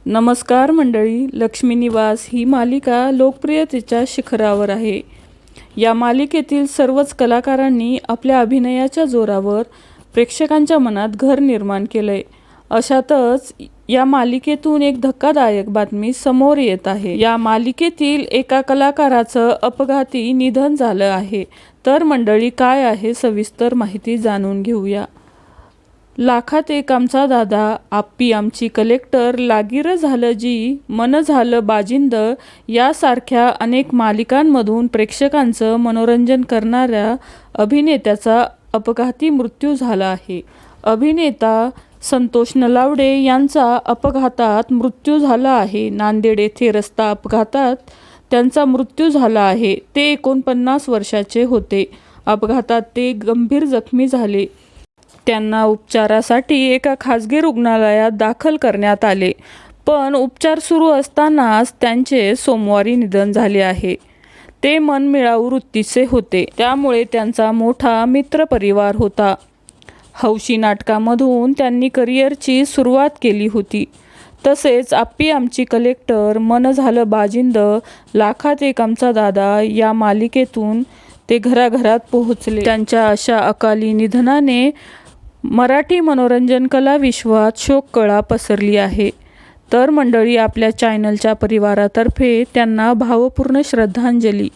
नमस्कार मंडळी, लक्ष्मी निवास ही मालिका लोकप्रियतेच्या शिखरावर आहे. या मालिकेतील सर्वच कलाकारांनी आपल्या अभिनयाच्या जोरावर प्रेक्षकांच्या मनात घर निर्माण केलंय. अशातच या मालिकेतून एक धक्कादायक बातमी समोर येत आहे. या मालिकेतील एका कलाकाराचं अपघाती निधन झालं आहे. तर मंडळी, काय आहे सविस्तर माहिती जाणून घेऊया. लाखात एक आमचा दादा, आप्पी आमची कलेक्टर, लागीर झालं जी, मन झालं बाजिंद यासारख्या अनेक मालिकांमधून प्रेक्षकांचं मनोरंजन करणाऱ्या अभिनेत्याचा अपघाती मृत्यू झाला आहे. अभिनेता संतोष नलावडे यांचा अपघातात मृत्यू झाला आहे. नांदेड येथे रस्ता अपघातात त्यांचा मृत्यू झाला आहे. ते 49 वर्षाचे होते. अपघातात ते गंभीर जखमी झाले. त्यांना उपचारासाठी एका खासगी रुग्णालयात दाखल करण्यात आले, पण उपचार सुरू असतानाच त्यांचे सोमवारी निधन झाले आहे. ते मनमिळाऊ वृत्तीचे होते, त्यामुळे त्यांचा मोठा मित्रपरिवार होता. हौशी नाटकामधून त्यांनी करिअरची सुरुवात केली होती. तसेच आप्पी आमची कलेक्टर, मन झालं बाजिंद, लाखात एक आमचा दादा या मालिकेतून ते घराघरात पोहोचले. त्यांच्या अशा अकाली निधनाने मराठी मनोरंजन कला विश्वात शोककळा पसरली आहे. तर मंडळी, आपल्या चॅनलच्या परिवारातर्फे त्यांना भावपूर्ण श्रद्धांजली.